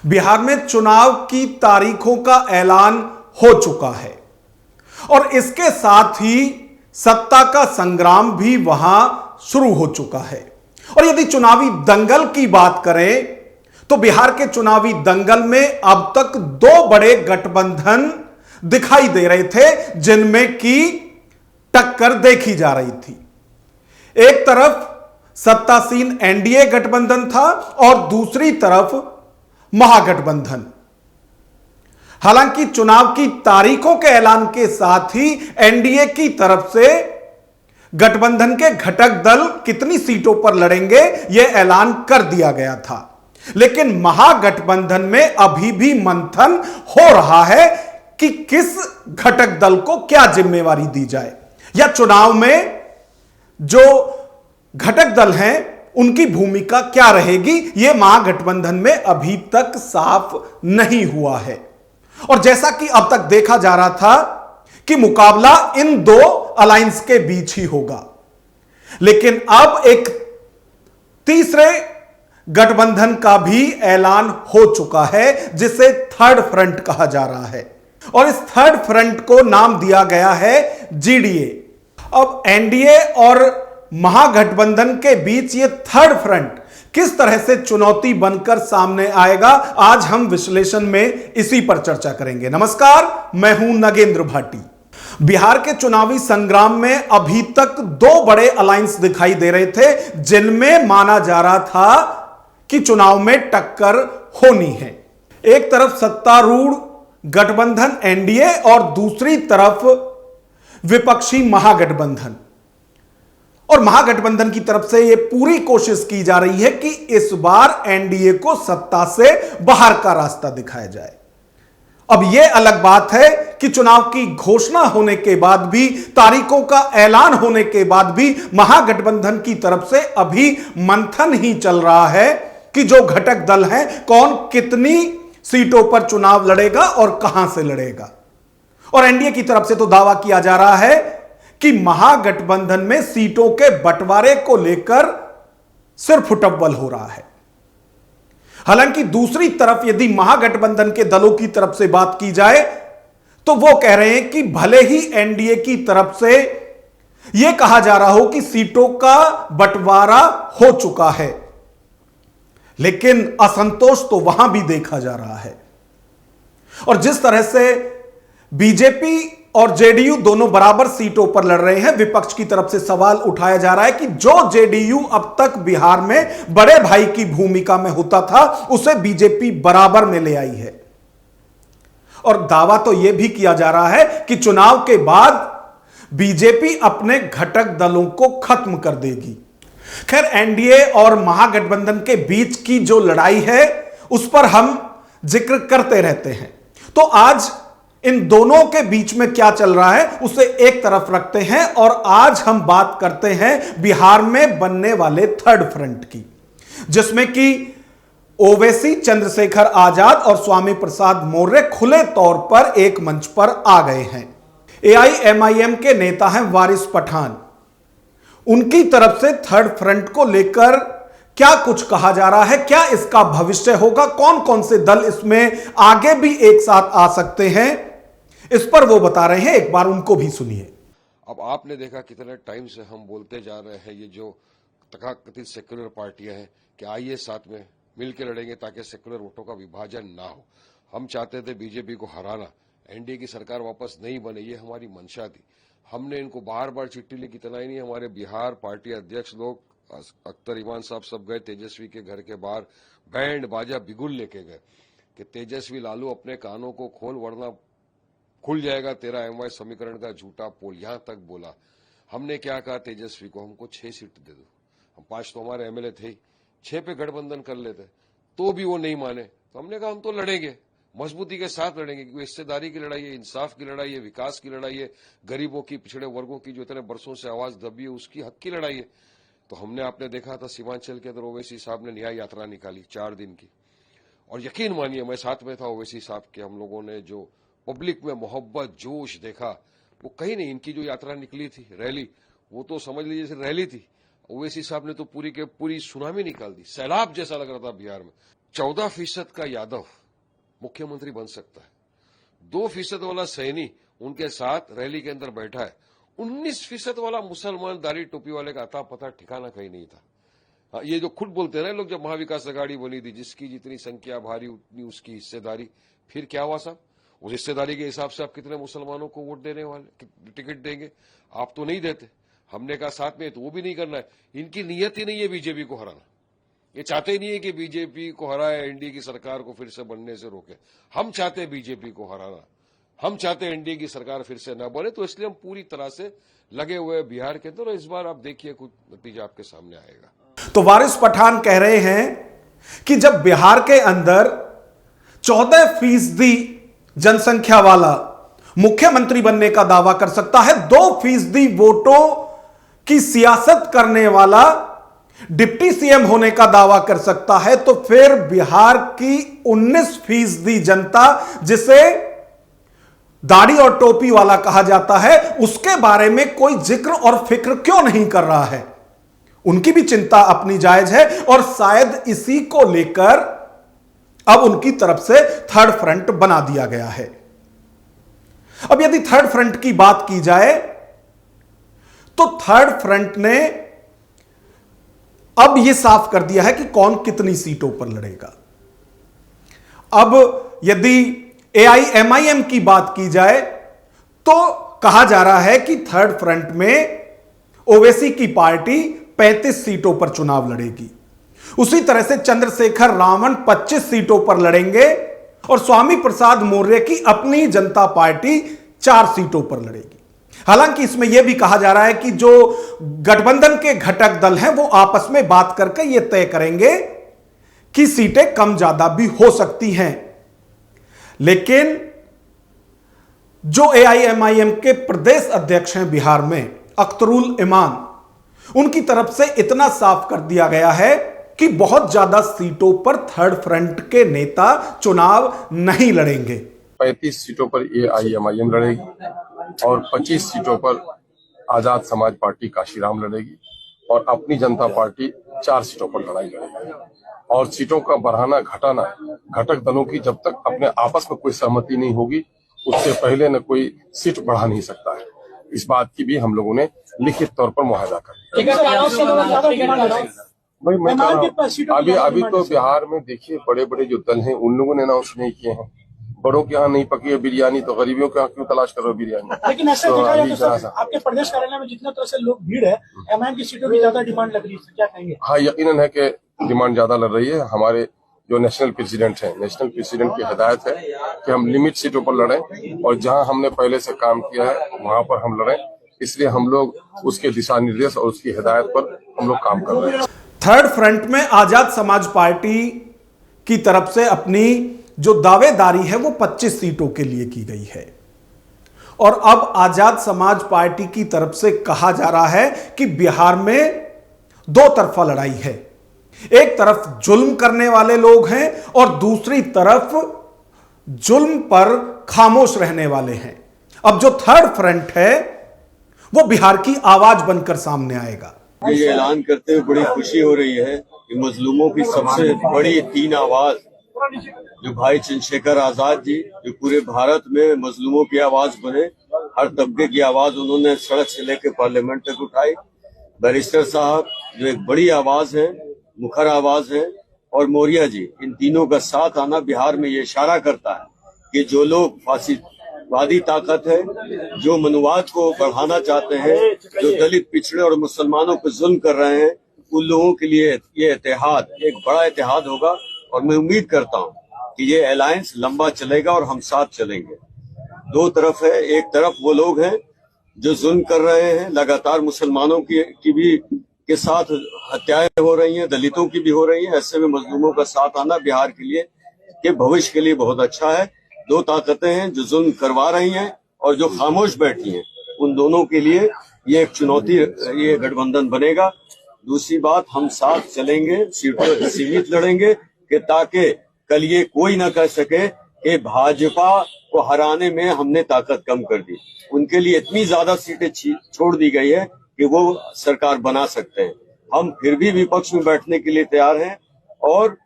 बिहार में चुनाव की तारीखों का ऐलान हो चुका है और इसके साथ ही सत्ता का संग्राम भी वहां शुरू हो चुका है। और यदि चुनावी दंगल की बात करें तो बिहार के चुनावी दंगल में अब तक दो बड़े गठबंधन दिखाई दे रहे थे जिनमें की टक्कर देखी जा रही थी। एक तरफ सत्तासीन एनडीए गठबंधन था और दूसरी तरफ महागठबंधन। हालांकि चुनाव की तारीखों के ऐलान के साथ ही एनडीए की तरफ से गठबंधन के घटक दल कितनी सीटों पर लड़ेंगे यह ऐलान कर दिया गया था, लेकिन महागठबंधन में अभी भी मंथन हो रहा है कि किस घटक दल को क्या जिम्मेवारी दी जाए या चुनाव में जो घटक दल हैं उनकी भूमिका क्या रहेगी, यह महागठबंधन में अभी तक साफ नहीं हुआ है। और जैसा कि अब तक देखा जा रहा था कि मुकाबला इन दो अलायंस के बीच ही होगा, लेकिन अब एक तीसरे गठबंधन का भी ऐलान हो चुका है जिसे थर्ड फ्रंट कहा जा रहा है और इस थर्ड फ्रंट को नाम दिया गया है जीडीए। अब एनडीए और महागठबंधन के बीच ये थर्ड फ्रंट किस तरह से चुनौती बनकर सामने आएगा, आज हम विश्लेषण में इसी पर चर्चा करेंगे। नमस्कार, मैं हूं नगेंद्र भाटी। बिहार के चुनावी संग्राम में अभी तक दो बड़े अलायंस दिखाई दे रहे थे जिनमें माना जा रहा था कि चुनाव में टक्कर होनी है। एक तरफ सत्तारूढ़ गठबंधन एनडीए और दूसरी तरफ विपक्षी महागठबंधन। और महागठबंधन की तरफ से यह पूरी कोशिश की जा रही है कि इस बार एनडीए को सत्ता से बाहर का रास्ता दिखाया जाए। अब यह अलग बात है कि चुनाव की घोषणा होने के बाद भी, तारीखों का ऐलान होने के बाद भी महागठबंधन की तरफ से अभी मंथन ही चल रहा है कि जो घटक दल हैं कौन कितनी सीटों पर चुनाव लड़ेगा और कहां से लड़ेगा। और एनडीए की तरफ से तो दावा किया जा रहा है कि महागठबंधन में सीटों के बंटवारे को लेकर सिर्फ फुटबॉल हो रहा है। हालांकि दूसरी तरफ यदि महागठबंधन के दलों की तरफ से बात की जाए तो वो कह रहे हैं कि भले ही एनडीए की तरफ से यह कहा जा रहा हो कि सीटों का बंटवारा हो चुका है, लेकिन असंतोष तो वहां भी देखा जा रहा है। और जिस तरह से बीजेपी और जेडीयू दोनों बराबर सीटों पर लड़ रहे हैं, विपक्ष की तरफ से सवाल उठाया जा रहा है कि जो जेडीयू अब तक बिहार में बड़े भाई की भूमिका में होता था उसे बीजेपी बराबर में ले आई है। और दावा तो यह भी किया जा रहा है कि चुनाव के बाद बीजेपी अपने घटक दलों को खत्म कर देगी। खैर, एनडीए और महागठबंधन के बीच की जो लड़ाई है उस पर हम जिक्र करते रहते हैं, तो आज इन दोनों के बीच में क्या चल रहा है उसे एक तरफ रखते हैं और आज हम बात करते हैं बिहार में बनने वाले थर्ड फ्रंट की, जिसमें कि ओवैसी, चंद्रशेखर आजाद और स्वामी प्रसाद मौर्य खुले तौर पर एक मंच पर आ गए हैं। एआईएमआईएम के नेता हैं वारिस पठान, उनकी तरफ से थर्ड फ्रंट को लेकर क्या कुछ कहा जा रहा है, क्या इसका भविष्य होगा, कौन कौन से दल इसमें आगे भी एक साथ आ सकते हैं, इस पर वो बता रहे हैं। एक बार उनको भी सुनिए। अब आपने देखा कितने टाइम से हम बोलते जा रहे हैं, ये जो तथाकथित सेक्युलर पार्टियां हैं कि आइए साथ में मिलकर लड़ेंगे ताकि सेक्युलर वोटों का विभाजन ना हो। हम चाहते थे बीजेपी को हराना, एनडीए की सरकार वापस नहीं बने, ये हमारी मंशा थी। हमने इनको बार बार चिट्ठी लिखी, इतना ही नहीं, हमारे बिहार पार्टी अध्यक्ष लोग अख्तर ईमान साहब सब गए तेजस्वी के घर के बाहर, बैंड बाजा बिगुल लेके गए कि तेजस्वी लालू अपने कानों को खोल वरना खुल जाएगा तेरा एमवाई समीकरण का झूठा पोल। यहां तक बोला। हमने क्या कहा तेजस्वी को, हमको 6 सीट दे दो। हम 5 तो हमारे एमएलए थे ही, 6 पे गठबंधन कर लेते, तो भी वो नहीं माने। तो हमने कहा हम तो लड़ेंगे, मजबूती के साथ लड़ेंगे, क्योंकि हिस्सेदारी की लड़ाई है, इंसाफ की लड़ाई है, विकास की लड़ाई है, गरीबों की, पिछड़े वर्गों की जो इतने बरसों से आवाज दबी है उसकी हक की लड़ाई है। तो हमने आपने देखा था सीमांचल के अंदर ओवैसी साहब ने न्याय यात्रा निकाली 4 दिन की, और यकीन मानिए मैं साथ में था ओवैसी साहब के। हम लोगों ने जो पब्लिक में मोहब्बत, जोश देखा वो कहीं नहीं। इनकी जो यात्रा निकली थी, रैली, वो तो समझ लीजिए जैसे रैली थी। ओवैसी साहब ने तो पूरी के पूरी सुनामी निकाल दी, सैलाब जैसा लग रहा था बिहार में। 14% का यादव मुख्यमंत्री बन सकता है, 2% वाला सैनी उनके साथ रैली के अंदर बैठा है, 19% वाला मुसलमान दाढ़ी टोपी वाले का अता पता ठिकाना कहीं नहीं था। ये जो खुद बोलते हैं ना लोग, जब महाविकास आघाड़ी बनी थी, जिसकी जितनी संख्या भारी उतनी उसकी हिस्सेदारी, फिर क्या हुआ साहब? उस हिस्सेदारी के हिसाब से आप कितने मुसलमानों को वोट देने वाले, टिकट देंगे? आप तो नहीं देते। हमने कहा साथ में तो वो भी नहीं करना है। इनकी नीयत ही नहीं है बीजेपी को हराना, ये चाहते नहीं है कि बीजेपी को हराए, एनडीए की सरकार को फिर से बनने से रोके। हम चाहते हैं बीजेपी को हराना, हम चाहते हैं एनडीए की सरकार फिर से न बने, तो इसलिए हम पूरी तरह से लगे हुए हैं बिहार के अंदर। इस बार आप देखिए कुछ नतीजा आपके सामने आएगा। तो वारिस पठान कह रहे हैं कि जब बिहार के अंदर 14% जनसंख्या वाला मुख्यमंत्री बनने का दावा कर सकता है, 2% वोटों की सियासत करने वाला डिप्टी सीएम होने का दावा कर सकता है, तो फिर बिहार की 19% जनता, जिसे दाढ़ी और टोपी वाला कहा जाता है, उसके बारे में कोई जिक्र और फिक्र क्यों नहीं कर रहा है? उनकी भी चिंता अपनी जायज है और शायद इसी को लेकर अब उनकी तरफ से थर्ड फ्रंट बना दिया गया है। अब यदि थर्ड फ्रंट की बात की जाए तो थर्ड फ्रंट ने अब यह साफ कर दिया है कि कौन कितनी सीटों पर लड़ेगा। अब यदि एआईएमआईएम की बात की जाए तो कहा जा रहा है कि थर्ड फ्रंट में ओवैसी की पार्टी 35 सीटों पर चुनाव लड़ेगी। उसी तरह से चंद्रशेखर रावण 25 सीटों पर लड़ेंगे और स्वामी प्रसाद मौर्य की अपनी जनता पार्टी 4 सीटों पर लड़ेगी। हालांकि इसमें यह भी कहा जा रहा है कि जो गठबंधन के घटक दल हैं वो आपस में बात करके यह तय करेंगे कि सीटें कम ज्यादा भी हो सकती हैं। लेकिन जो एआईएमआईएम के प्रदेश अध्यक्ष हैं बिहार में, अख्तरुल इमान, उनकी तरफ से इतना साफ कर दिया गया है कि बहुत ज्यादा सीटों पर थर्ड फ्रंट के नेता चुनाव नहीं लड़ेंगे। 35 सीटों पर एआईएमआईएम लड़ेगी और 25 सीटों पर आजाद समाज पार्टी काशीराम लड़ेगी और अपनी जनता पार्टी 4 सीटों पर लड़ाई लड़ेगी। और सीटों का बढ़ाना घटाना घटक दलों की जब तक अपने आपस में कोई सहमति नहीं होगी, उससे पहले न कोई सीट बढ़ा नहीं सकता है। इस बात की भी हम लोगों ने लिखित तौर पर मुआहदा कर लिया। भाई मैं कह रहा हूँ अभी तो बिहार में देखिए बड़े बड़े जो दल हैं उन लोगों ने अनाउंस नहीं किए हैं। बड़ों के यहाँ नहीं पकी है बिरयानी, तो गरीबियों के यहाँ क्यों तलाश कर रहे हो बिरयानी? लेकिन ऐसा देखा जाए तो आपके प्रदेश कार्यालय में जितना तरह से लोग भीड़ है, एमआईएम की सीटों की ज्यादा डिमांड लग रही है, क्या कहेंगे? हाँ, यकीनन है कि डिमांड ज्यादा लग रही है। हमारे जो नेशनल प्रेसिडेंट की हिदायत है कि हम लिमिट सीटों पर लड़ें और जहां हमने पहले से काम किया है वहां पर हम लड़ें। इसलिए हम लोग उसके दिशा निर्देश और उसकी हिदायत पर हम लोग काम कर रहे हैं। थर्ड फ्रंट में आजाद समाज पार्टी की तरफ से अपनी जो दावेदारी है वो 25 सीटों के लिए की गई है और अब आजाद समाज पार्टी की तरफ से कहा जा रहा है कि बिहार में 2 तरफा लड़ाई है। एक तरफ जुल्म करने वाले लोग हैं और दूसरी तरफ जुल्म पर खामोश रहने वाले हैं। अब जो थर्ड फ्रंट है वो बिहार की आवाज बनकर सामने आएगा। ये ऐलान करते हुए बड़ी खुशी हो रही है कि मजलूमों की सबसे बड़ी 3 आवाज जो भाई चंद्रशेखर आजाद जी, जो पूरे भारत में मजलूमों की आवाज बने, हर तबके की आवाज उन्होंने सड़क से लेकर पार्लियामेंट तक उठाई। बैरिस्टर साहब जो एक बड़ी आवाज है, मुखर आवाज है, और मौर्य जी, इन तीनों का साथ आना बिहार में ये इशारा करता है कि जो लोग फासीवादी ताकत है, जो मनुवाद को बढ़ाना चाहते हैं, जो दलित पिछड़े और मुसलमानों पर जुल्म कर रहे हैं, उन लोगों के लिए ये इत्तेहाद एक बड़ा इत्तेहाद होगा। और मैं उम्मीद करता हूं कि ये अलायंस लंबा चलेगा और हम साथ चलेंगे। 2 तरफ है, एक तरफ वो लोग हैं जो जुल्म कर रहे हैं, लगातार मुसलमानों की भी के साथ हत्याएं हो रही हैं, दलितों की भी हो रही हैं। ऐसे में मजलूमों का साथ आना बिहार के लिए के भविष्य के लिए बहुत अच्छा है। 2 ताकतें हैं जो जुल्म करवा रही हैं और जो खामोश बैठी हैं, उन दोनों के लिए ये एक चुनौती, ये गठबंधन बनेगा। दूसरी बात, हम साथ चलेंगे, सीटों सीमित लड़ेंगे कि ताकि कल ये कोई ना कह सके कि भाजपा को हराने में हमने ताकत कम कर दी। उनके लिए इतनी ज्यादा सीटें छोड़ दी गई है कि वो सरकार बना सकते हैं। हम फिर भी विपक्ष में बैठने के लिए तैयार हैं और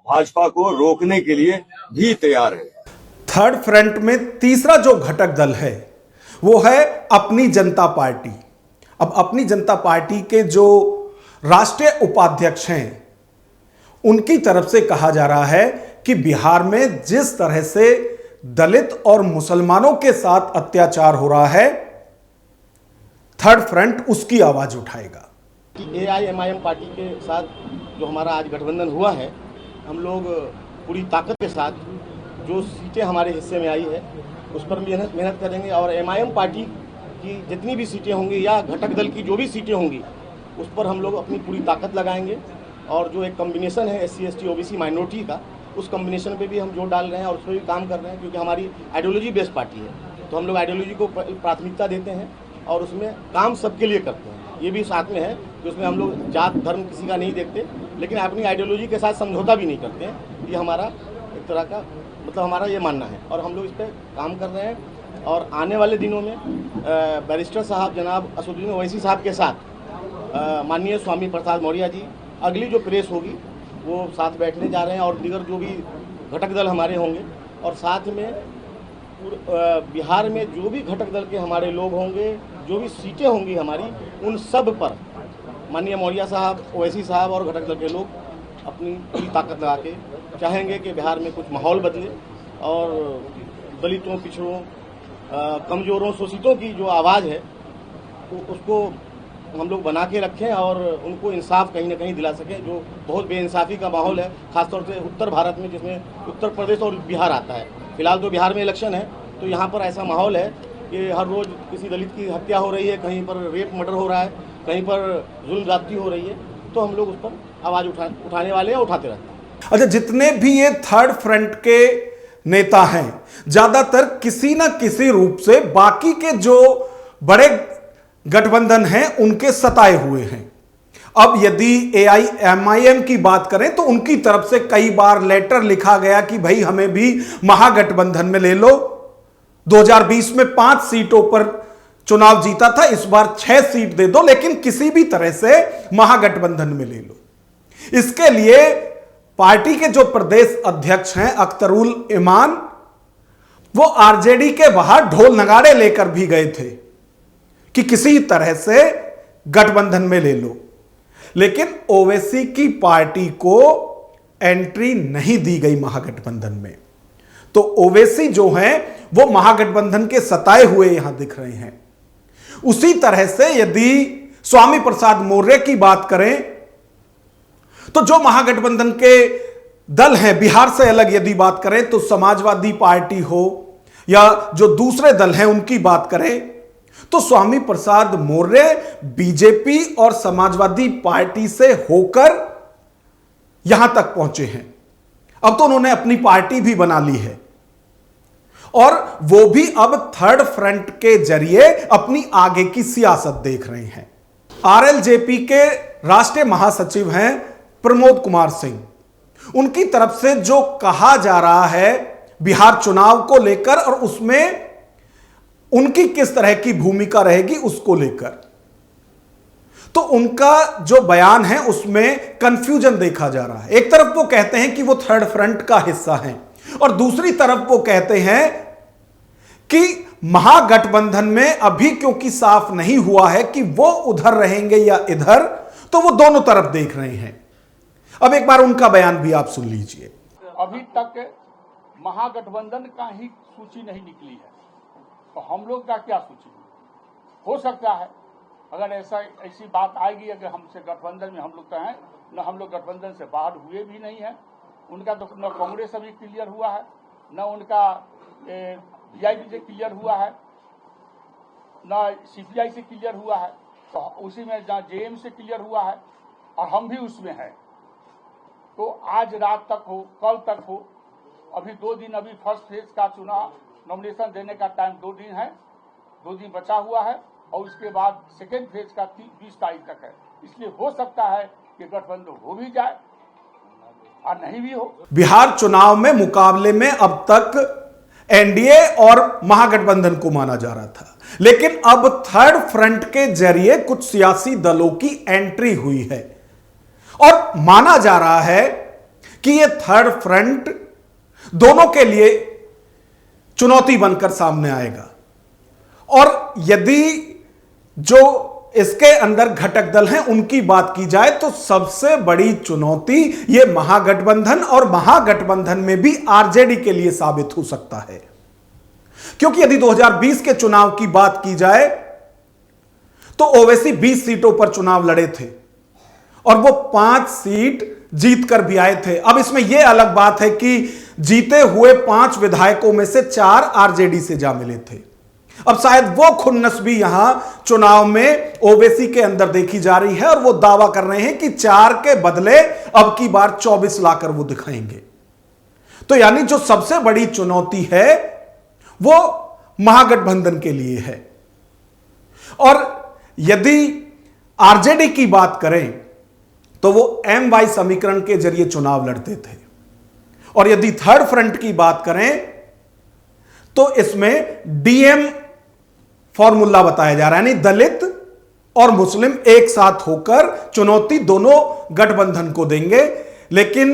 भाजपा को रोकने के लिए भी तैयार है। थर्ड फ्रंट में तीसरा जो घटक दल है वो है अपनी जनता पार्टी। अब अपनी जनता पार्टी के जो राष्ट्रीय उपाध्यक्ष हैं उनकी तरफ से कहा जा रहा है कि बिहार में जिस तरह से दलित और मुसलमानों के साथ अत्याचार हो रहा है, थर्ड फ्रंट उसकी आवाज उठाएगा। AIMIM पार्टी के साथ जो हमारा आज गठबंधन हुआ है, हम लोग पूरी ताकत के साथ जो सीटें हमारे हिस्से में आई है उस पर मेहनत करेंगे और MIM पार्टी की जितनी भी सीटें होंगी या घटक दल की जो भी सीटें होंगी उस पर हम लोग अपनी पूरी ताकत लगाएंगे। और जो एक कम्बिनेशन है SC ST OBC माइनॉरिटी का, उस कम्बिनेशन पे भी हम जोर डाल रहे हैं और उस पर भी काम कर रहे हैं, क्योंकि हमारी आइडियोलॉजी बेस्ड पार्टी है तो हम लोग आइडियोलॉजी को प्राथमिकता देते हैं और उसमें काम सबके लिए करते हैं। ये भी साथ में है कि उसमें हम लोग जात धर्म किसी का नहीं देखते, लेकिन अपनी आइडियोलॉजी के साथ समझौता भी नहीं करते हैं। ये हमारा एक तरह का मतलब हमारा ये मानना है और हम लोग इस पर काम कर रहे हैं। और आने वाले दिनों में बैरिस्टर साहब जनाब असदुद्दीन ओवैसी साहब के साथ माननीय स्वामी प्रसाद मौर्य जी अगली जो प्रेस होगी वो साथ बैठने जा रहे हैं और दीगर जो भी घटक दल हमारे होंगे और साथ में बिहार में जो भी घटक दल के हमारे लोग होंगे, जो भी सीटें होंगी हमारी, उन सब पर माननीय मौर्य साहब, ओवैसी साहब और घटक दल के लोग अपनी पूरी ताकत लगा के चाहेंगे कि बिहार में कुछ माहौल बदले और दलितों, पिछड़ों, कमज़ोरों, शोषितों की जो आवाज़ है उसको हम लोग बना के रखें और उनको इंसाफ कहीं ना कहीं दिला सकें। जो बहुत बेइंसाफ़ी का माहौल है, खासतौर से उत्तर भारत में, जिसमें उत्तर प्रदेश और बिहार आता है। फिलहाल तो बिहार में इलेक्शन है तो यहाँ पर ऐसा माहौल है कि हर रोज़ किसी दलित की हत्या हो रही है, कहीं पर रेप मर्डर हो रहा है, कहीं पर जुल्म ज़्यादती हो रही है। तो हम लोग उस पर आवाज़ उठाने वाले हैं, उठाते रहते हैं। अच्छा, जितने भी ये थर्ड फ्रंट के नेता हैं ज्यादातर किसी ना किसी रूप से बाकी के जो बड़े गठबंधन हैं उनके सताए हुए हैं। अब यदि AIMIM की बात करें तो उनकी तरफ से कई बार लेटर लिखा गया कि भाई हमें भी महागठबंधन में ले लो। 2020 में 5 सीटों पर चुनाव जीता था, इस बार 6 सीट दे दो, लेकिन किसी भी तरह से महागठबंधन में ले लो। इसके लिए पार्टी के जो प्रदेश अध्यक्ष हैं अख्तरुल इमान, वो RJD के बाहर ढोल नगाड़े लेकर भी गए थे कि किसी तरह से गठबंधन में ले लो, लेकिन ओवैसी की पार्टी को एंट्री नहीं दी गई महागठबंधन में। तो ओवैसी जो हैं वो महागठबंधन के सताए हुए यहां दिख रहे हैं। उसी तरह से यदि स्वामी प्रसाद मौर्य की बात करें तो जो महागठबंधन के दल हैं, बिहार से अलग यदि बात करें तो समाजवादी पार्टी हो या जो दूसरे दल हैं उनकी बात करें तो स्वामी प्रसाद मौर्य बीजेपी और समाजवादी पार्टी से होकर यहां तक पहुंचे हैं। अब तो उन्होंने अपनी पार्टी भी बना ली है और वो भी अब थर्ड फ्रंट के जरिए अपनी आगे की सियासत देख रहे हैं। RLJP के राष्ट्रीय महासचिव हैं प्रमोद कुमार सिंह। उनकी तरफ से जो कहा जा रहा है बिहार चुनाव को लेकर और उसमें उनकी किस तरह की भूमिका रहेगी उसको लेकर, तो उनका जो बयान है उसमें कंफ्यूजन देखा जा रहा है। एक तरफ वो कहते हैं कि वो थर्ड फ्रंट का हिस्सा हैं और दूसरी तरफ वो कहते हैं कि महागठबंधन में अभी क्योंकि साफ नहीं हुआ है कि वो उधर रहेंगे या इधर, तो वो दोनों तरफ देख रहे हैं। अब एक बार उनका बयान भी आप सुन लीजिए। अभी तक महागठबंधन का ही सूची नहीं निकली है, तो हम लोग का क्या सूची हो सकता है? अगर ऐसी बात आएगी, अगर हमसे गठबंधन में हम लोग तो हैं न, हम लोग गठबंधन से बाहर हुए भी नहीं है। उनका तो न कांग्रेस अभी क्लियर हुआ है, न उनका VIP से क्लियर हुआ है, न CPI से क्लियर हुआ है, तो उसी में JM से क्लियर हुआ है और हम भी उसमें हैं। तो आज रात तक हो, कल तक हो, अभी 2 दिन, अभी फर्स्ट फेज का चुनाव नॉमिनेशन देने का टाइम 2 दिन है, 2 दिन बचा हुआ है और उसके बाद सेकेंड फेज का 20 तारीख तक है। इसलिए हो सकता है कि गठबंधन हो भी जाए और नहीं भी हो। बिहार चुनाव में मुकाबले में अब तक NDA और महागठबंधन को माना जा रहा था, लेकिन अब थर्ड फ्रंट के जरिए कुछ सियासी दलों की एंट्री हुई है और माना जा रहा है कि यह थर्ड फ्रंट दोनों के लिए चुनौती बनकर सामने आएगा। और यदि जो इसके अंदर घटक दल हैं उनकी बात की जाए तो सबसे बड़ी चुनौती यह महागठबंधन और महागठबंधन में भी आरजेडी के लिए साबित हो सकता है। क्योंकि यदि 2020 के चुनाव की बात की जाए तो ओवैसी 20 सीटों पर चुनाव लड़े थे और वो 5 सीट जीतकर भी आए थे। अब इसमें यह अलग बात है कि जीते हुए 5 विधायकों में से 4 आरजेडी से जा मिले थे। अब शायद वो खुन्नस भी यहां चुनाव में ओवैसी के अंदर देखी जा रही है और वो दावा कर रहे हैं कि 4 के बदले अब की बार 24 लाकर वो दिखाएंगे। तो यानी जो सबसे बड़ी चुनौती है वो महागठबंधन के लिए है। और यदि आरजेडी की बात करें तो वो MY समीकरण के जरिए चुनाव लड़ते थे। और यदि थर्ड फ्रंट की बात करें तो इसमें DM फॉर्मूला बताया जा रहा है, यानी दलित और मुस्लिम एक साथ होकर चुनौती दोनों गठबंधन को देंगे। लेकिन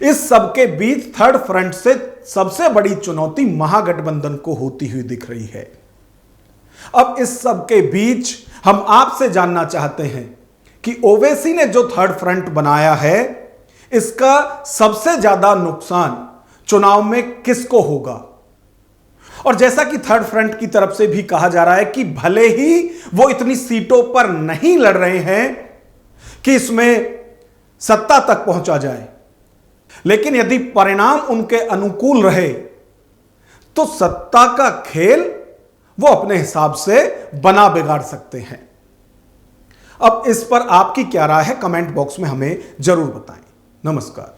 इस सब के बीच थर्ड फ्रंट से सबसे बड़ी चुनौती महागठबंधन को होती हुई दिख रही है। अब इस सब के बीच हम आपसे जानना चाहते हैं कि ओवैसी ने जो थर्ड फ्रंट बनाया है इसका सबसे ज्यादा नुकसान चुनाव में किसको होगा। और जैसा कि थर्ड फ्रंट की तरफ से भी कहा जा रहा है कि भले ही वो इतनी सीटों पर नहीं लड़ रहे हैं कि इसमें सत्ता तक पहुंचा जाए, लेकिन यदि परिणाम उनके अनुकूल रहे तो सत्ता का खेल वो अपने हिसाब से बना बिगाड़ सकते हैं। अब इस पर आपकी क्या राय है, कमेंट बॉक्स में हमें जरूर बताएं। नमस्कार।